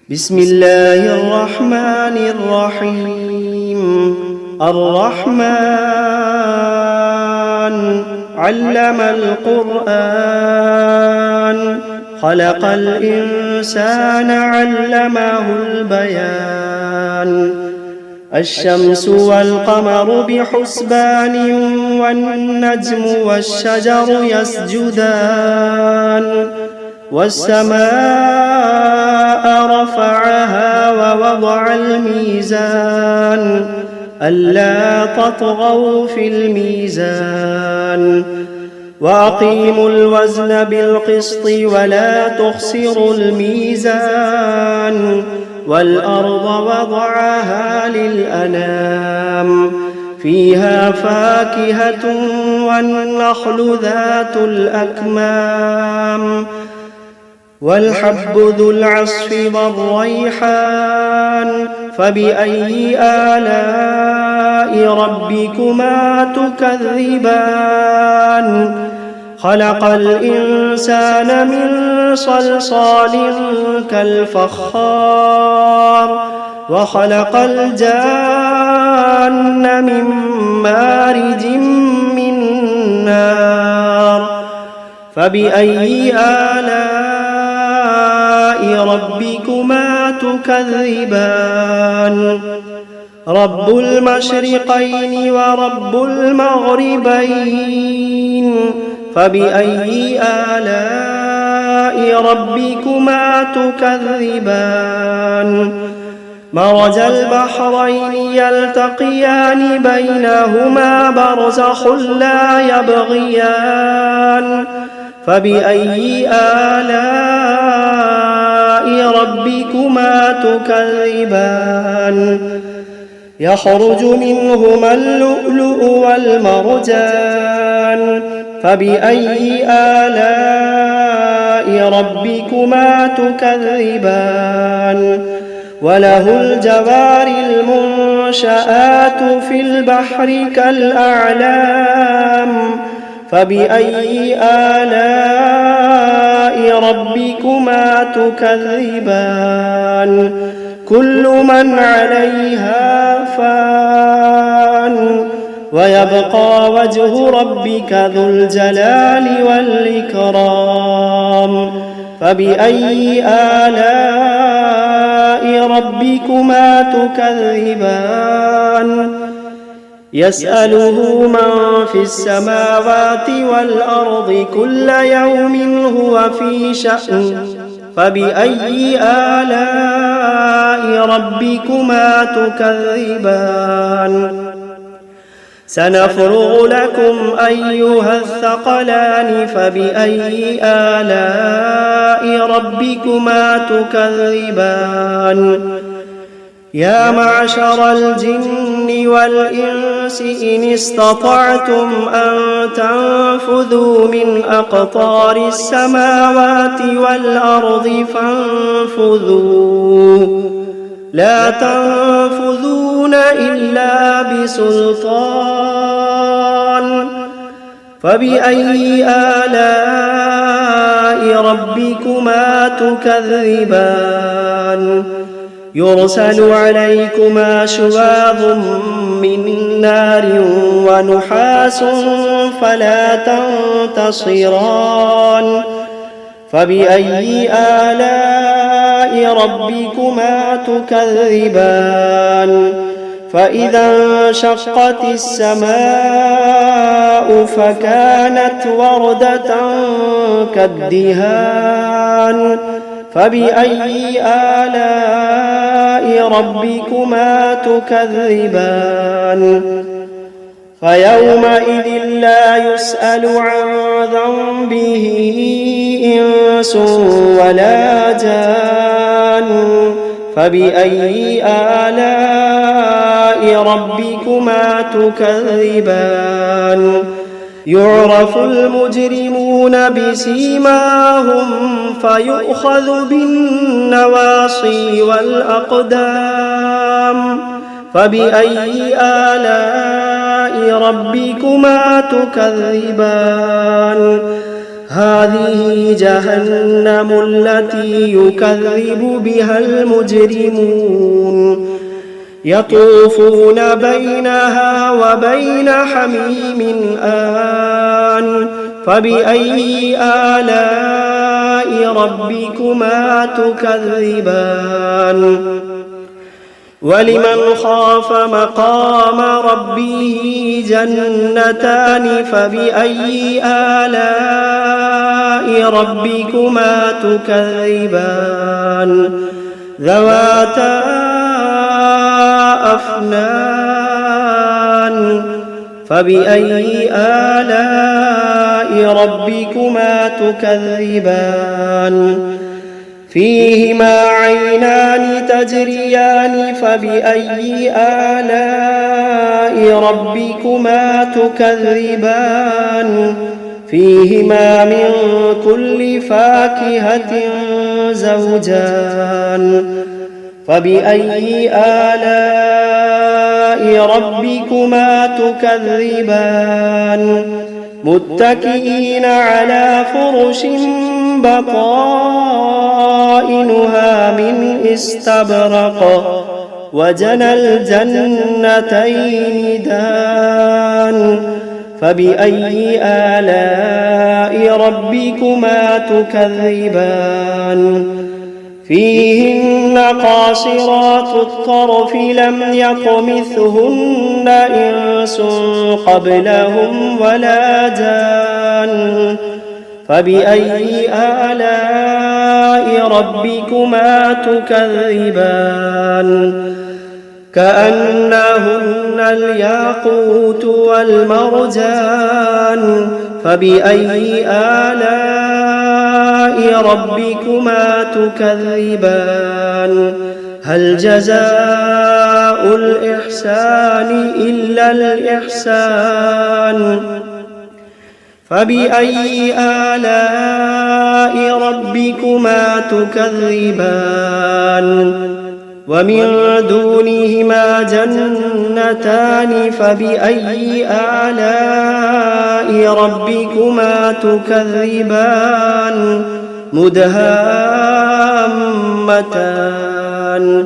بسم الله الرحمن الرحيم. الرحمن علم القرآن، خلق الإنسان علمه البيان. الشمس والقمر بحسبان، والنجم والشجر يسجدان. والسماء رفعها ووضع الميزان، ألا تطغوا في الميزان. وأقيموا الوزن بالقسط ولا تخسروا الميزان. والأرض وضعها للأنام، فيها فاكهة والنخل ذات الأكمام، والحب ذو العصف والريحان. فبأي آلاء ربكما تكذبان؟ خلق الإنسان من صلصال كالفخار، وخلق الجان من مارج من نار. فبأي آلاء ربكما تكذبان؟ رب المشرقين ورب المغربين. فبأي آلاء ربكما تكذبان؟ مرج البحرين يلتقيان، بينهما برزخ لا يبغيان. فبأي آلاء ربكما تكذبان؟ يخرج منهما اللؤلؤ والمرجان. فبأي آلاء ربكما تكذبان؟ وله الجوار المنشآت في البحر كالأعلام. فبأي آلاء ربكما تكذبان؟ كل من عليها فان، ويبقى وجه ربك ذو الجلال والإكرام. فبأي آلاء ربكما تكذبان؟ يسأله من في السماوات والأرض كل يوم هو في شأن. فبأي آلاء ربكما تكذبان؟ سنفرغ لكم أيها الثقلان. فبأي آلاء ربكما تكذبان؟ يا معشر الجن والإنس إن استطعتم أن تنفذوا من أقطار السماوات والأرض فانفذوا، لا تنفذون إلا بسلطان. فبأي آلاء ربكما تكذبان؟ يرسل عليكما شواظ من نار ونحاس فلا تنتصران. فبأي آلاء ربكما تكذبان؟ فإذا انشقت السماء فكانت وردة كالدهان. فبأي آلاء ربكما تكذبان؟ فيومئذ لا يسأل عن ذنبه إنس ولا جان. فبأي آلاء ربكما تكذبان؟ يعرف المجرمون بسيماهم فيؤخذ بالنواصي والأقدام. فبأي آلاء ربكما تكذبان؟ هذه جهنم التي يكذب بها المجرمون يطوفون بينها وبين حميم آن فبأي آلاء ربكما تكذبان ولمن خاف مقام ربه جنتان فبأي آلاء ربكما تكذبان ذواتا أفنان فبأي آلاء ربكما تكذبان فيهما عينان تجريان فبأي آلاء ربكما تكذبان فيهما من كل فاكهة زوجان فبأي آلاء ربكما تكذبان متكئين على فرش بطائنها من استبرق وجنى الجنتين دان فبأي آلاء ربكما تكذبان فيهن قاصرات الطرف لم يطمثهن إنس قبلهم ولا جان فبأي آلاء ربكما تكذبان كأنهن الياقوت والمرجان فبأي آلاء ربكما تكذبان هل جزاء الإحسان إلا الإحسان فبأي آلاء ربكما تكذبان ومن دونهما جنتان فبأي آلاء ربكما تكذبان مدهامتان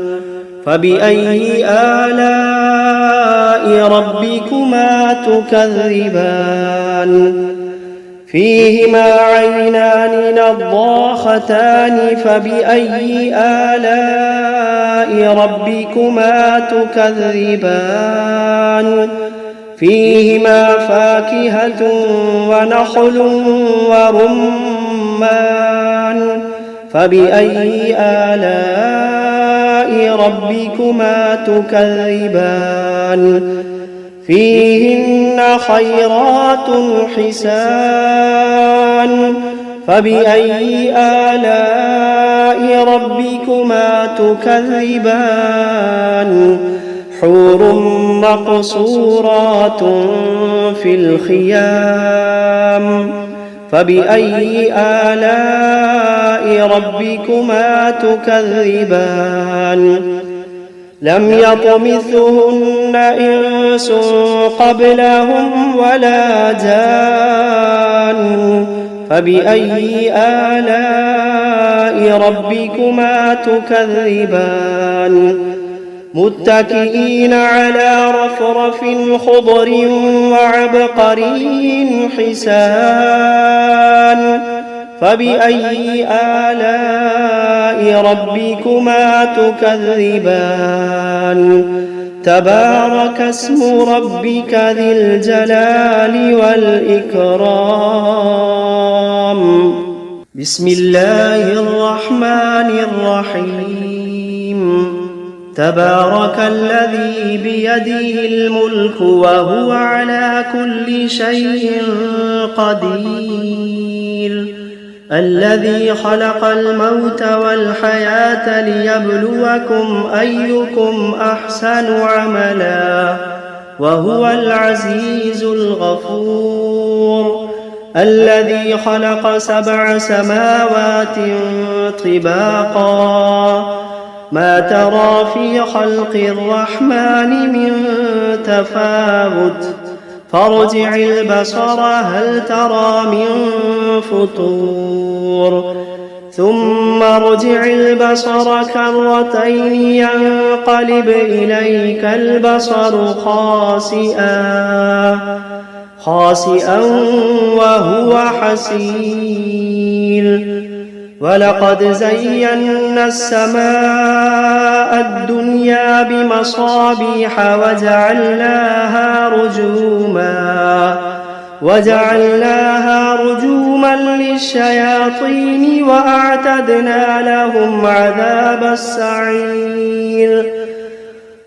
فبأي آلاء ربكما تكذبان فيهما عينان نضاختان فبأي آلاء ربكما تكذبان فيهما فاكهة ونخل ورمان فبأي آلاء ربكما تكذبان فيهن خيرات حسان فبأي آلاء ربكما تكذبان حور مقصورات في الخيام فبأي آلاء ربكما تكذبان لم يطمثهن إنس قبلهم ولا جان فبأي آلاء ربكما تكذبان متكئين على رفرف خضر وعبقري حسان فبأي آلاء ربكما تكذبان تبارك اسم ربك ذي الجلال والإكرام بسم الله الرحمن الرحيم تبارك الذي بيده الملك وهو على كل شيء قدير الذي خلق الموت والحياة ليبلوكم أيكم أحسن عملا وهو العزيز الغفور الذي خلق 7 سماوات طباقا ما ترى في خلق الرحمن من تفاوت فارجع البصر هل ترى من فطور ثم ارجع البصر كرتين ينقلب إليك البصر خاسئا وهو حسير ولقد زينا السماء الدنيا بمصابيح وجعلناها رجوما للشياطين وأعتدنا لهم عذاب السعير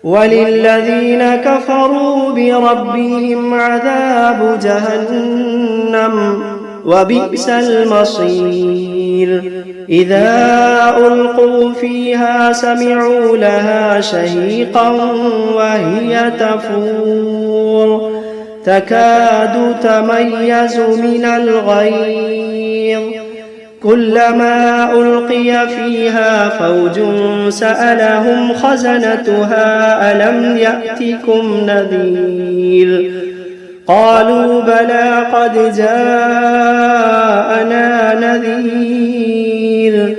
وللذين كفروا بربهم عذاب جهنم وبئس المصير إذا ألقوا فيها سمعوا لها شهيقا وهي تفور تكاد تميز من الغيظ كلما ألقي فيها فوج سألهم خزنتها ألم يأتكم نذير قالوا بلى قد جاءنا نذير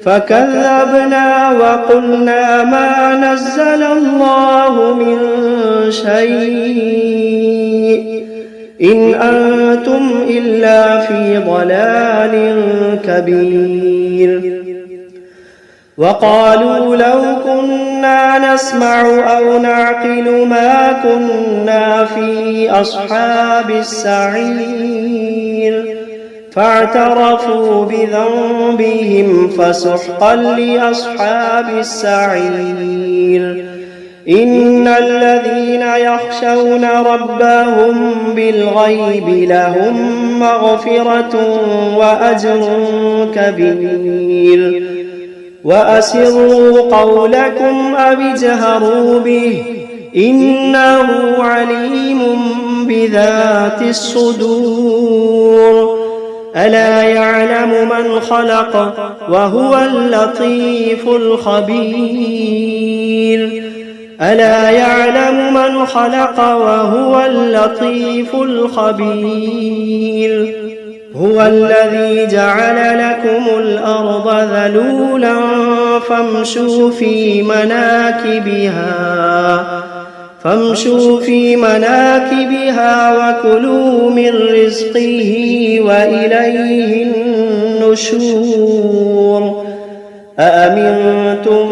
فكذبنا وقلنا ما نزل الله من شيء إن أنتم إلا في ضلال كبير وقالوا لو كنا نسمع أو نعقل ما كنا في أصحاب السعير فاعترفوا بذنبهم فسحقا لأصحاب السعير إن الذين يخشون ربهم بالغيب لهم مغفرة وأجر كبير وأسروا قولكم أو اجهروا به إنه عليم بذات الصدور ألا يعلم من خلق وهو اللطيف الخبير ألا يعلم من خلق وهو اللطيف الخبير هو الذي جعل لكم الأرض ذلولا فامشوا في مناكبها وكلوا من رزقه وإليه النشور أأمنتم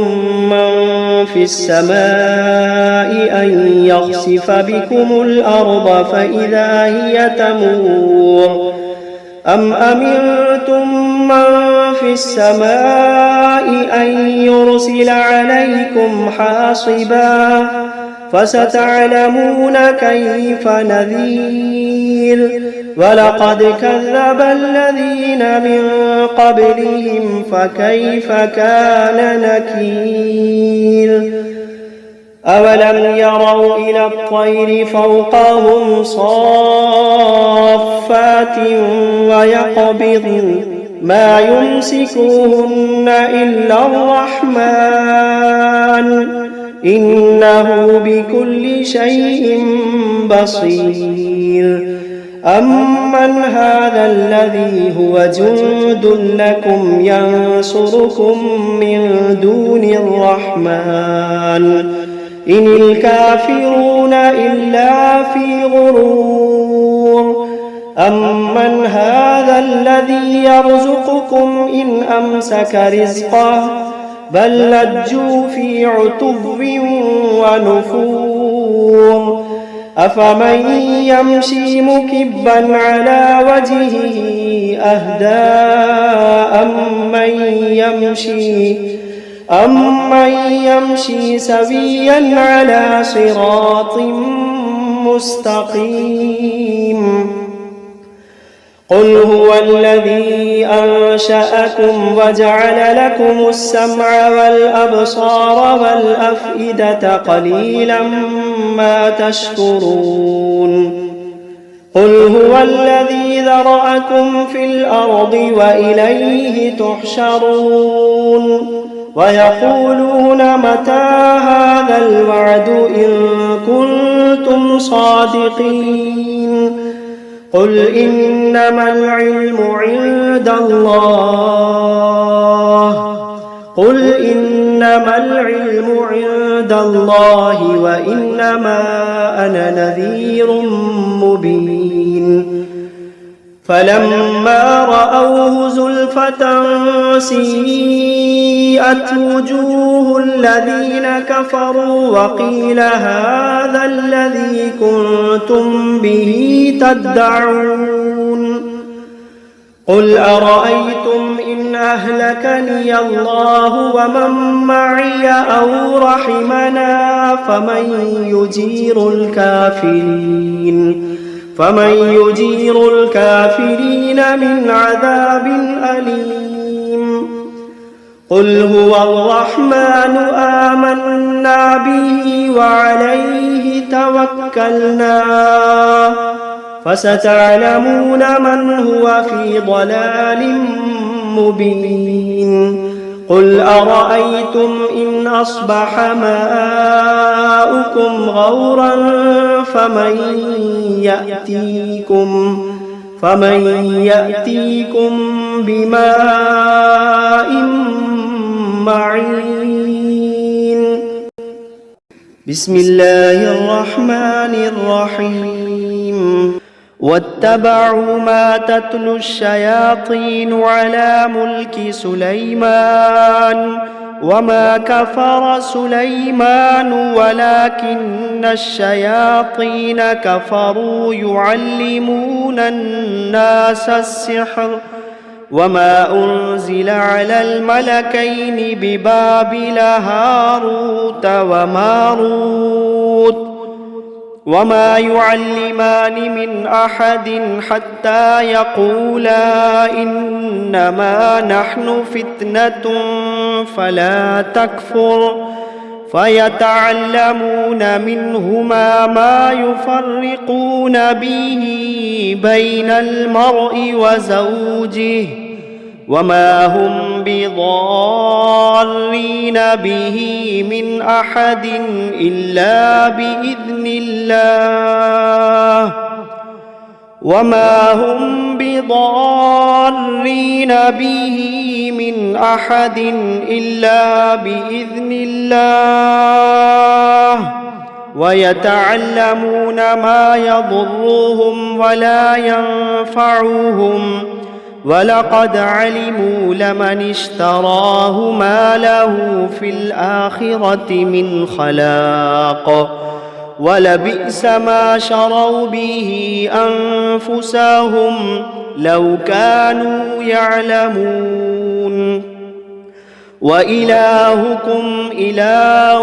من في السماء أن يخسف بكم الأرض فإذا هي تمور أم أمنتم من في السماء أن يرسل عليكم حاصبا فستعلمون كيف نذير ولقد كذب الذين من قبلهم فكيف كان نكير أولم يروا إلى الطير فوقهم صافات ويقبضن ما يمسكوهن إلا الرحمن إنه بكل شيء بصير أمن هذا الذي هو جند لكم ينصركم من دون الرحمن إن الكافرون إلا في غرور أمن هذا الذي يرزقكم إن أمسك رزقه بل لجوا في عتو ونفور أفمن يمشي مكبا على وجهه أهدى أمن يمشي سويا على صراط مستقيم قل هو الذي أنشأكم وجعل لكم السمع والأبصار والأفئدة قليلا ما تشكرون قل هو الذي ذرأكم في الأرض وإليه تحشرون ويقولون متى هذا الوعد إن كنتم صادقين قل إنما العلم عند الله قل إنما العلم عند الله وإنما أنا نذير مبين فلما رأوه زلفة سيئت وجوه الذين كفروا وقيل هذا الذي كنتم به تدعون قل أرأيتم إن أهلكني الله ومن معي أو رحمنا فمن يجير الكافرين من عذاب أليم قل هو الرحمن آمنا به وعليه توكلنا فستعلمون من هو في ضلال مبين قل أرأيتم إن أصبح ماؤكم غورا فمن يأتيكم بماء معين بسم الله الرحمن الرحيم واتبعوا ما تتلو الشياطين على ملك سليمان وما كفر سليمان ولكن الشياطين كفروا يعلمون الناس السحر وما أنزل على الملكين ببابل هاروت وماروت وما يعلمان من أحد حتى يقولا إنما نحن فتنة فلا تكفر فيتعلمون منهما ما يفرقون به بين المرء وزوجه وما هم بضارين به من أحد إلا بإذن الله ويتعلمون ما يضرهم ولا ينفعهم ولقد علموا لمن اشتراه ما له في الآخرة من خلاق ولبئس ما شروا به أنفسهم لو كانوا يعلمون وإلهكم إله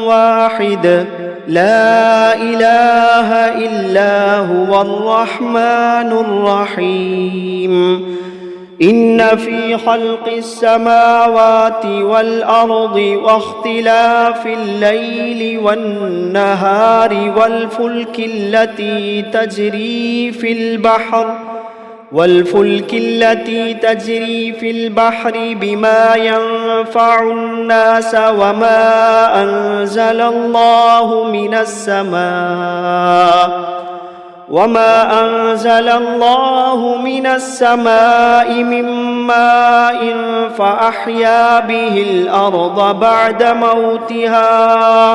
واحد لا إله إلا هو الرحمن الرحيم إن في خلق السماوات والأرض واختلاف الليل والنهار والفلك التي تجري في البحر بما ينفع الناس وما أنزل الله من السماء من ماء فأحيا به الأرض بعد موتها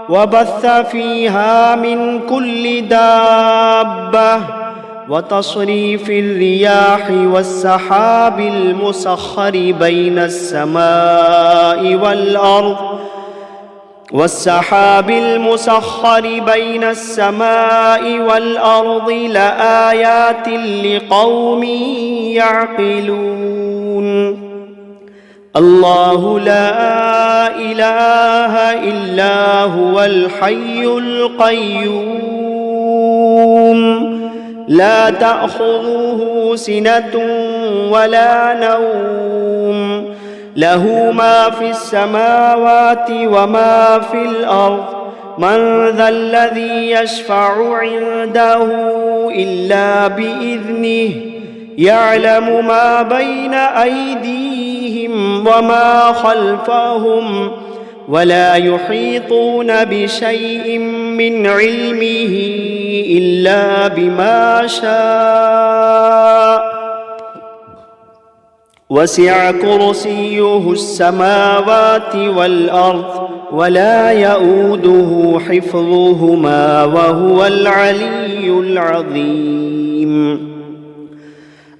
وبث فيها من كل دابة وتصريف الرياح والسحاب المسخر بين السماء والأرض لآيات لقوم يعقلون الله لا إله إلا هو الحي القيوم لا تأخذه سنة ولا نوم له ما في السماوات وما في الأرض من ذا الذي يشفع عنده إلا بإذنه يعلم ما بين أيديهم وما خلفهم ولا يحيطون بشيء من علمه إلا بما شاء وسع كرسيه السماوات والأرض ولا يؤوده حفظهما وهو العلي العظيم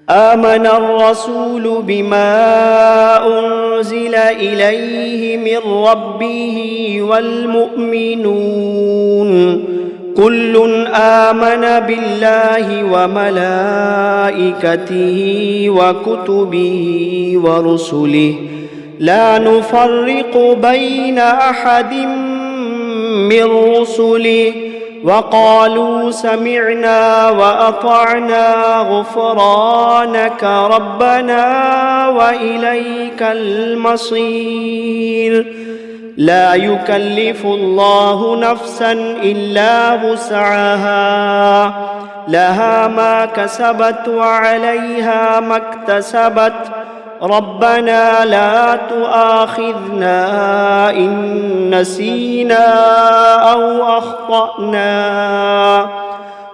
آمن الرسول بما أنزل إليه من ربه والمؤمنون كل آمن بالله وملائكته وكتبه ورسله لا نفرق بين أحد من رسله وقالوا سمعنا وأطعنا غفرانك ربنا وإليك المصير لا يكلف الله نفسا إلا وسعها لها ما كسبت وعليها ما اكتسبت ربنا لا تؤاخذنا إن نسينا أو أخطأنا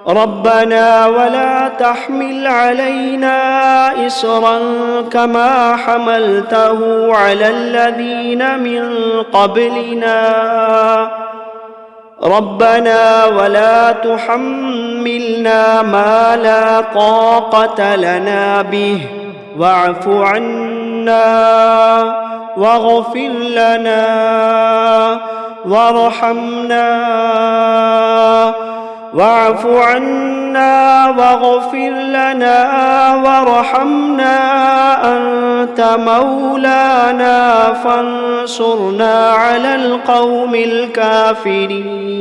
ربنا ولا تحمل علينا إصرا كما حملته على الذين من قبلنا ربنا ولا تحملنا ما لا طاقة لنا به واعف عنا واغفر لنا وارحمنا واعف عنا واغفر لنا وارحمنا أنت مولانا فانصرنا على القوم الكافرين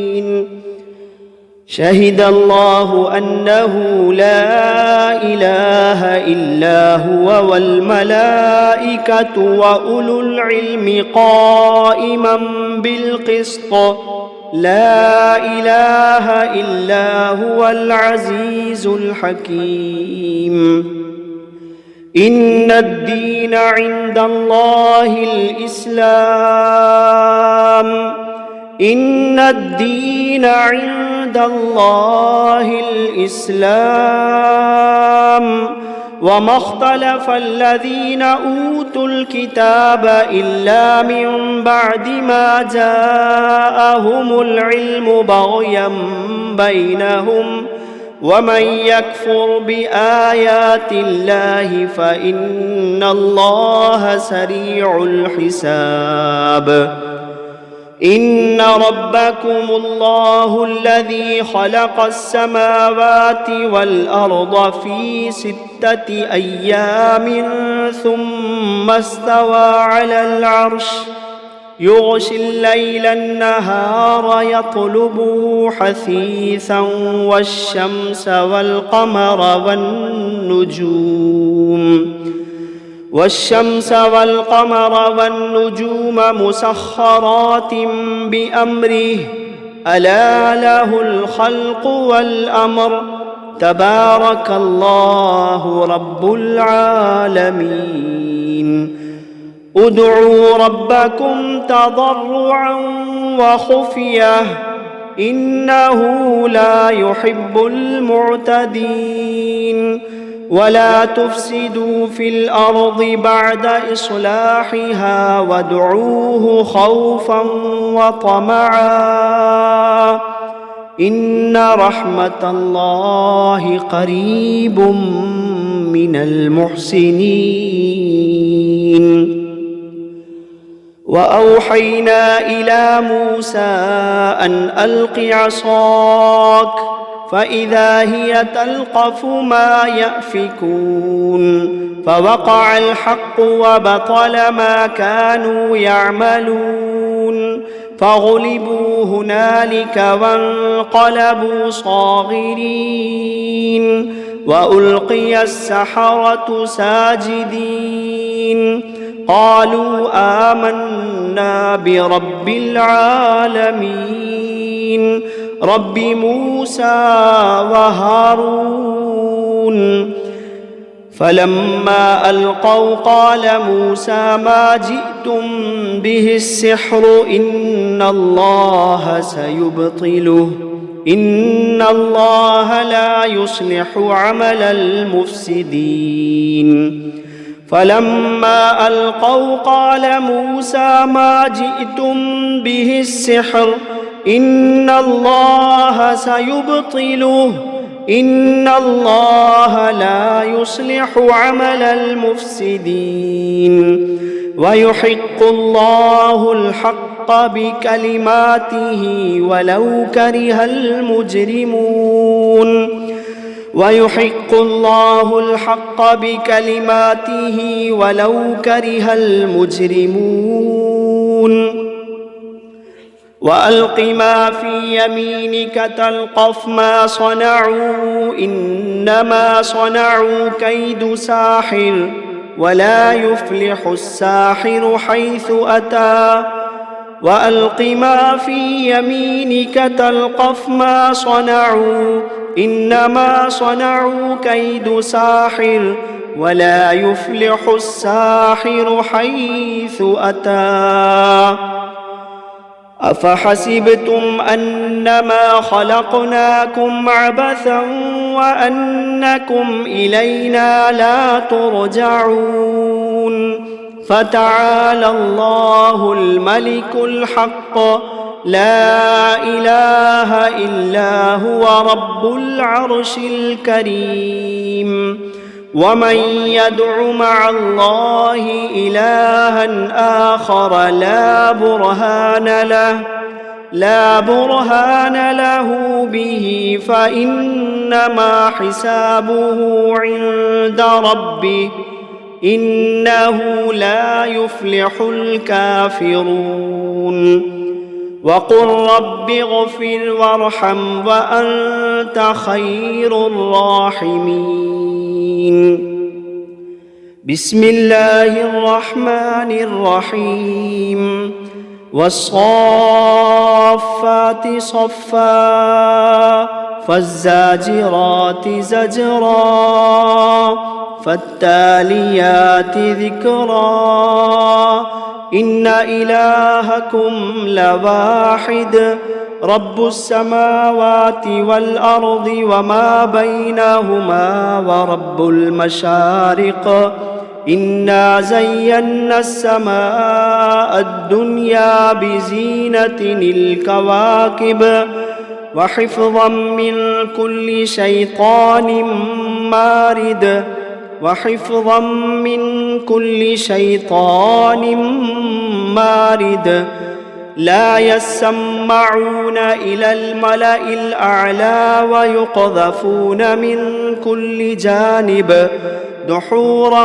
شهد الله أنه لا إله إلا هو والملائكة وأولو العلم قائما بالقسط لا إله إلا هو العزيز الحكيم إن الدين عند الله الإسلام إن الدين عند الله الإسلام وما اختلف الذين أوتوا الكتاب إلا من بعد ما جاءهم العلم بغيا بينهم ومن يكفر بآيات الله فإن الله سريع الحساب إن ربكم الله الذي خلق السماوات والأرض في 6 أيام ثم استوى على العرش يغشي الليل النهار يطلبه حثيثا والشمس والقمر والنجوم مسخرات بأمره ألا له الخلق والأمر تبارك الله رب العالمين ادعوا ربكم تضرعا وخفية إنه لا يحب المعتدين ولا تفسدوا في الأرض بعد إصلاحها وادعوه خوفا وطمعا إن رحمة الله قريب من المحسنين وأوحينا إلى موسى أن ألق عصاك فإذا هي تلقف ما يأفكون فوقع الحق وبطل ما كانوا يعملون فغلبوا هنالك وانقلبوا صاغرين وألقي السحرة ساجدين قالوا آمنا برب العالمين رب موسى وهارون فلما ألقوا قال موسى ما جئتم به السحر إن الله سيبطله إن الله لا يصلح عمل المفسدين. فلما ألقوا قال موسى ما جئتم به السحر إن الله سيبطله إن الله لا يصلح عمل المفسدين ويحق الله الحق بكلماته ولو كره المجرمون ويحق الله الحق بكلماته ولو كره المجرمون. وألق ما في يمينك تلقف ما صنعوا إنما صنعوا كيد ساحر ولا يفلح الساحر حيث أتى. وألق ما في يمينك تلقف ما صنعوا إنما صنعوا كيد ساحر ولا يفلح الساحر حيث أتى. أفحسبتم أنما خلقناكم عبثا وأنكم إلينا لا ترجعون فتعالى الله الملك الحق لا إله إلا هو رب العرش الكريم. ومن يدع مع الله إلها آخر لا برهان له به فإنما حسابه عند ربه إنه لا يفلح الكافرون. وقل رب اغفر وارحم وأنت خير الراحمين. بسم الله الرحمن الرحيم. والصافات صفا فالزاجرات زجرا فالتاليات ذكرا إن إلهكم لواحد رب السماوات والأرض وما بينهما ورب المشارق إنا زينا السماء الدنيا بزينة الكواكب وحفظا من كل شيطان مارد لا يسمعون إلى الملأ الأعلى ويقذفون من كل جانب دحورا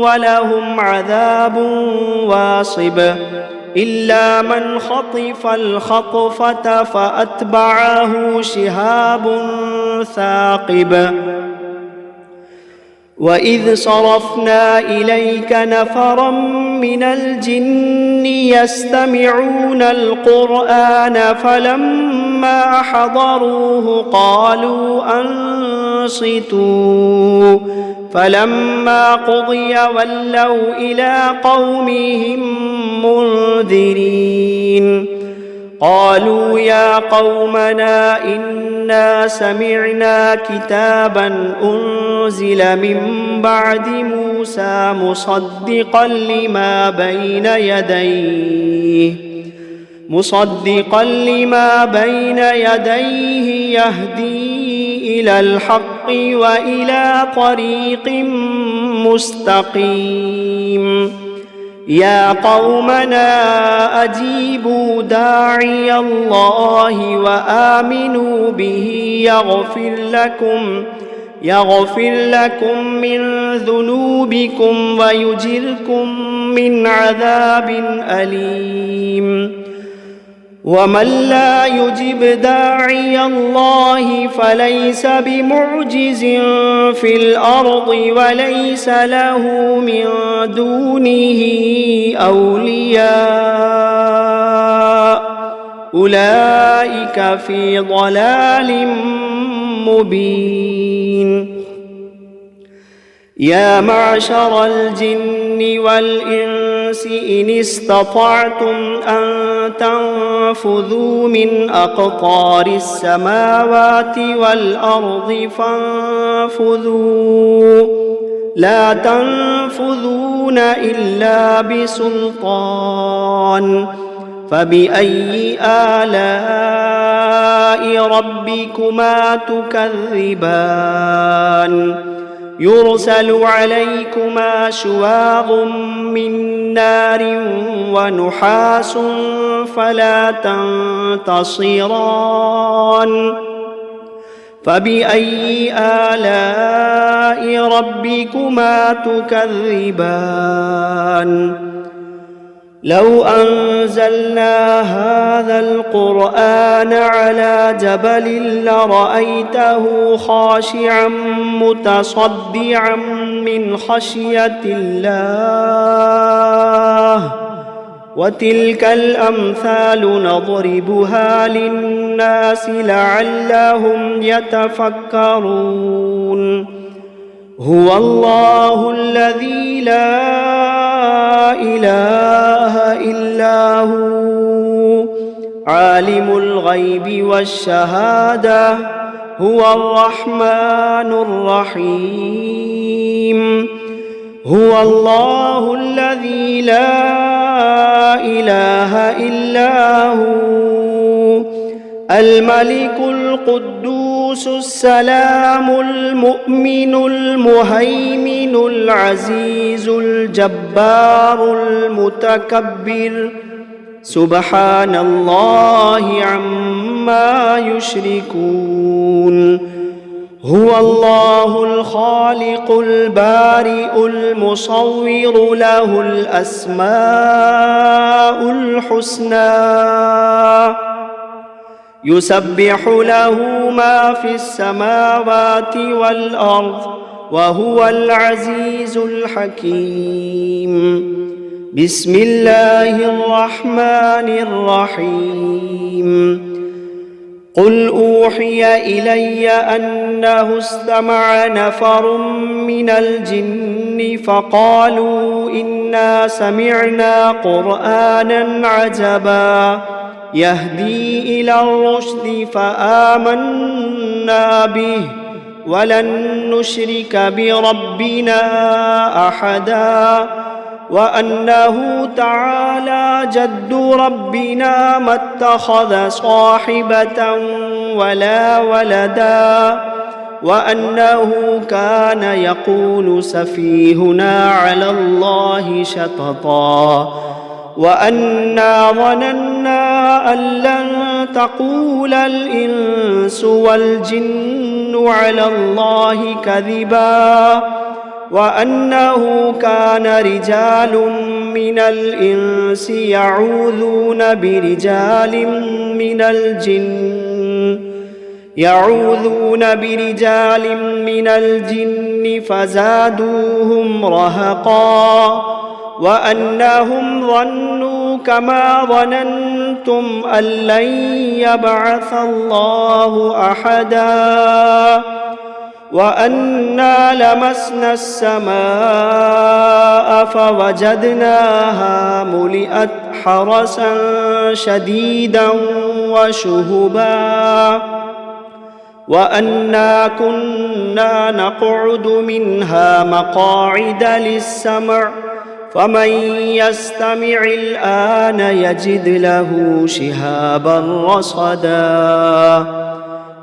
ولهم عذاب واصب إلا من خطف الخطفة فأتبعه شهاب ثاقب. وإذ صرفنا إليك نفرا من الجن يستمعون القرآن فلما حضروه قالوا أنصتوا فلما قضي ولوا إلى قومهم منذرين. قالوا يا قومنا إنا سمعنا كتابا أنزل من بعد موسى مصدقا لما بين يديه يهدي إلى الحق وإلى طريق مستقيم. يا قومنا أجيبوا داعي الله وآمنوا به يغفر لكم من ذنوبكم ويجركم من عذاب أليم. ومن لا يجب داعي الله فليس بمعجز في الأرض وليس له من دونه أولياء أولئك في ضلال مبين. يا معشر الجن والإنس إن استطعتم أن تنفذوا من أقطار السماوات والأرض فانفذوا لا تنفذون إلا بسلطان فبأي آلاء ربكما تكذبان يرسل عليكما شواظ من نار ونحاس فلا تنتصران فبأي آلاء ربكما تكذبان لو أنزلنا هذا القرآن على جبل لرأيته خاشعا متصدعا من خشية الله وتلك الأمثال نضربها للناس لعلهم يتفكرون هو الله الذي لا إله إلا هو عالم الغيب والشهادة هو الرحمن الرحيم هو الله الذي لا إله إلا هو الملك القدوس السلام المؤمن المهيمن العزيز الجبار المتكبر سبحان الله عما يشركون هو الله الخالق البارئ المصور له الأسماء الحسنى يسبح له ما في السماوات والأرض وهو العزيز الحكيم بسم الله الرحمن الرحيم قل أوحي إلي أنه استمع نفر من الجن فقالوا إنا سمعنا قرآنا عجبا يهدي إلى الرشد فآمنا به ولن نشرك بربنا أحدا وأنه تعالى جد ربنا ما اتخذ صاحبة ولا ولدا وأنه كان يقول سفيهنا على الله شططا وأنا ظننا أن لن تقول الإنس والجن على الله كذبا وأنه كان رجال من الإنس يعوذون برجال من الجن فزادوهم رهقا وأنهم ظنوا كما ظننتم أن لن يبعث الله أحدا وأنا لمسنا السماء فوجدناها ملئت حرسا شديدا وشهبا وأنا كنا نقعد منها مقاعد للسمع فمن يستمع الآن يجد له شهابا رصدا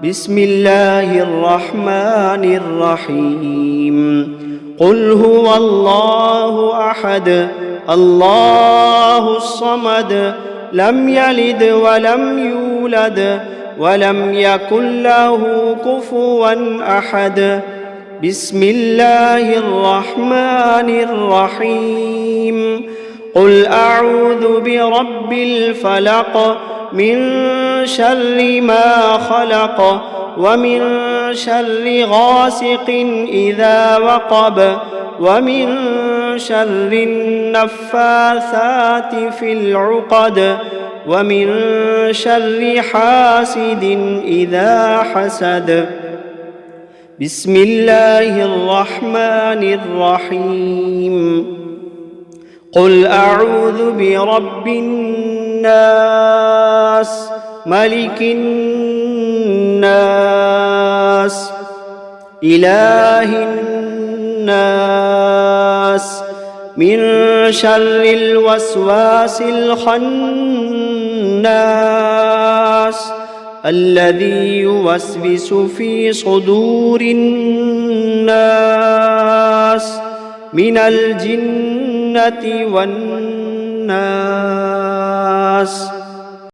بسم الله الرحمن الرحيم قل هو الله أحد الله الصمد لم يلد ولم يولد ولم يكن له كفوا أحد بسم الله الرحمن الرحيم قل أعوذ برب الفلق من شر ما خلق ومن شر غاسق إذا وقب ومن شر النفاثات في العقد ومن شر حاسد إذا حسد بسم الله الرحمن الرحيم قل أعوذ برب الناس ملك الناس إله الناس من شر الوسواس الخناس الذي يوسوس في صدور الناس من الجنة والناس.